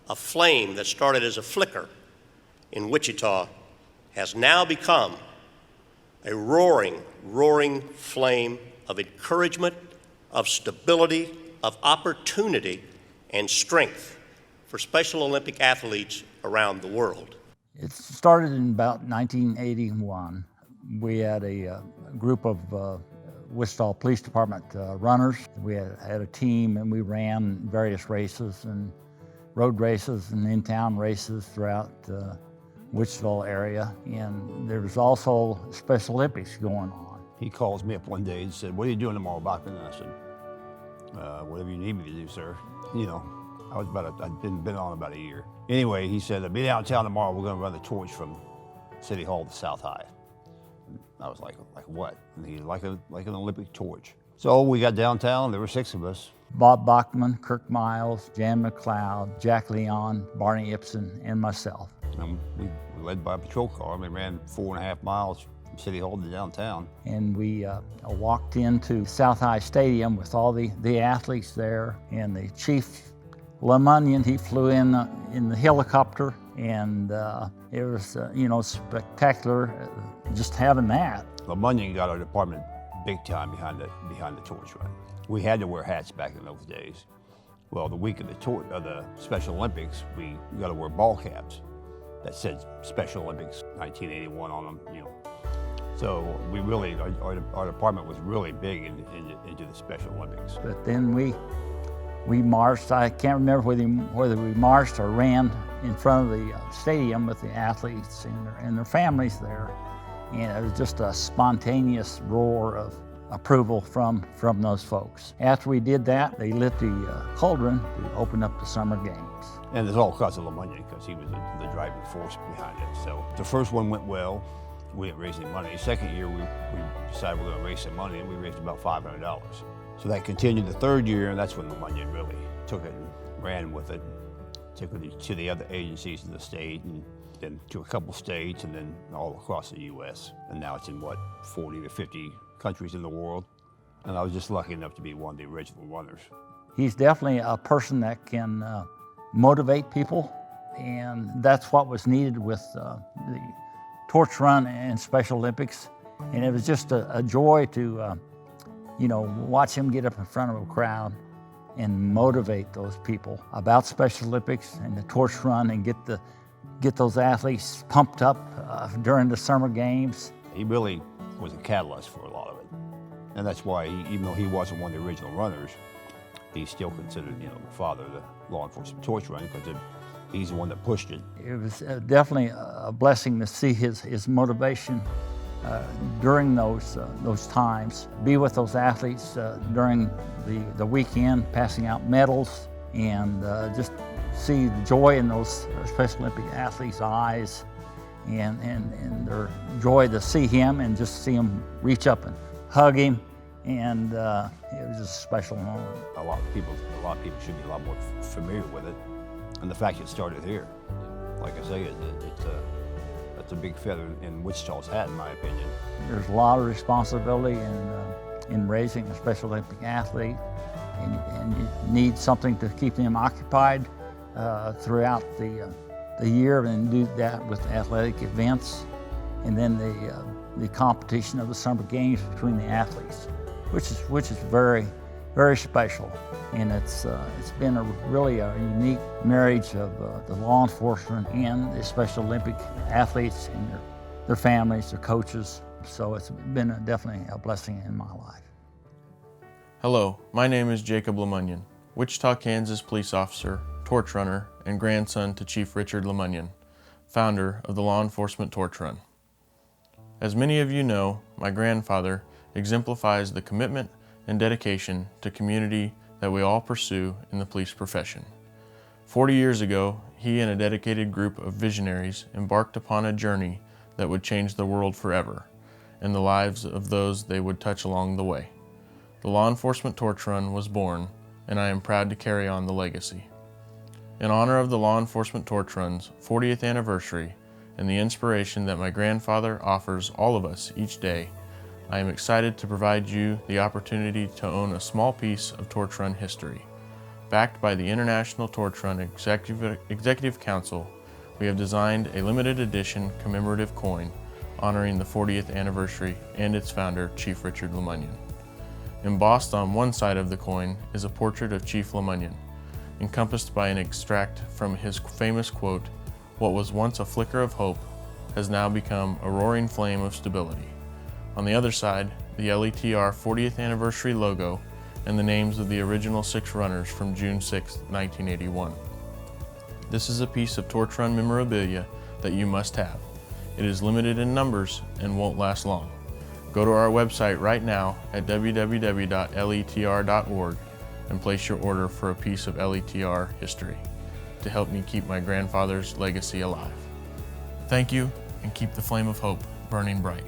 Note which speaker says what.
Speaker 1: a flame that started as a flicker in Wichita has now become a roaring, roaring flame of encouragement, of stability, of opportunity, and strength for Special Olympic athletes around the world.
Speaker 2: It started in about 1981. We had a group of Wichita Police Department runners. We had a team, and we ran various races and road races and in-town races throughout the Wichita area. And there was also Special Olympics going on.
Speaker 3: He calls me up one day and said, "What are you doing tomorrow, Bachman?" And I said, "Whatever you need me to do, sir." You know, I'd been on about a year. Anyway, he said, "I'll be downtown tomorrow. We're going to run the torch from City Hall to South High." And I was like what? And he like an Olympic torch. So we got downtown. There were 6 of us.
Speaker 2: Bob Bachman, Kirk Miles, Jan McLeod, Jack Leon, Barney Ibsen, and myself.
Speaker 3: And we were led by a patrol car, and we ran 4.5 miles from City Hall to downtown.
Speaker 2: And we walked into South High Stadium with all the athletes there, and the Chief Lemunion, he flew in the helicopter, and it was spectacular just having that.
Speaker 3: Lemunion got our department big time behind the torch run. We had to wear hats back in those days. Well, the week of the Special Olympics, we got to wear ball caps that said Special Olympics 1981 on them. You know, so we really our department was really big into the Special Olympics.
Speaker 2: But then we marched. I can't remember whether we marched or ran in front of the stadium with the athletes and their families there, and it was just a spontaneous roar of approval from those folks. After we did that, they lit the cauldron to open up the summer games.
Speaker 3: And it's all because of Lemunion, because he was the driving force behind it. So the first one went well. We didn't raise any money. The second year, we decided we're going to raise some money, and we raised about $500. So that continued the third year, and that's when Lemunion really took it and ran with it. Took it to the other agencies in the state, and then to a couple states, and then all across the U.S. And now it's in, 40 to 50 countries in the world. And I was just lucky enough to be one of the original runners.
Speaker 2: He's definitely a person that can motivate people, and that's what was needed with the torch run and Special Olympics. And it was just a joy to watch him get up in front of a crowd and motivate those people about Special Olympics and the torch run, and get those athletes pumped up during the summer games.
Speaker 3: He really was a catalyst for a lot of it. And that's why, even though he wasn't one of the original runners, he's still considered, the father of the law enforcement torch run, because he's the one that pushed it. It
Speaker 2: was definitely a blessing to see his motivation during those times. Be with those athletes during the weekend, passing out medals, and just see the joy in those Special Olympic athletes' eyes, and their joy to see him and just see him reach up and hug him, and it was just a special moment.
Speaker 3: A lot of people should be a lot more familiar with it, and the fact it started here, like I say, that's a big feather in Wichita's hat, in my opinion.
Speaker 2: There's a lot of responsibility in raising a Special Olympic athlete, and you need something to keep them occupied throughout the year, and do that with athletic events, and then the competition of the summer games between the athletes, which is very, very special. And it's been really a unique marriage of the law enforcement and the Special Olympic athletes and their families, their coaches. So it's been definitely a blessing in my life.
Speaker 4: Hello, my name is Jacob Lemunion, Wichita, Kansas police officer, torch runner, and grandson to Chief Richard Lemunion, founder of the Law Enforcement Torch Run. As many of you know, my grandfather exemplifies the commitment and dedication to community that we all pursue in the police profession. 40 years ago, he and a dedicated group of visionaries embarked upon a journey that would change the world forever, and the lives of those they would touch along the way. The Law Enforcement Torch Run was born, and I am proud to carry on the legacy. In honor of the Law Enforcement Torch Run's 40th anniversary and the inspiration that my grandfather offers all of us each day, I am excited to provide you the opportunity to own a small piece of torch run history. Backed by the International Torch Run Executive Council, we have designed a limited edition commemorative coin honoring the 40th anniversary and its founder, Chief Richard LeMunyon. Embossed on one side of the coin is a portrait of Chief LeMunyon, encompassed by an extract from his famous quote, "What was once a flicker of hope has now become a roaring flame of stability." On the other side, the LETR 40th anniversary logo and the names of the original 6 runners from June 6, 1981. This is a piece of Torch Run memorabilia that you must have. It is limited in numbers and won't last long. Go to our website right now at www.letr.org and place your order for a piece of LETR history to help me keep my grandfather's legacy alive. Thank you, and keep the flame of hope burning bright.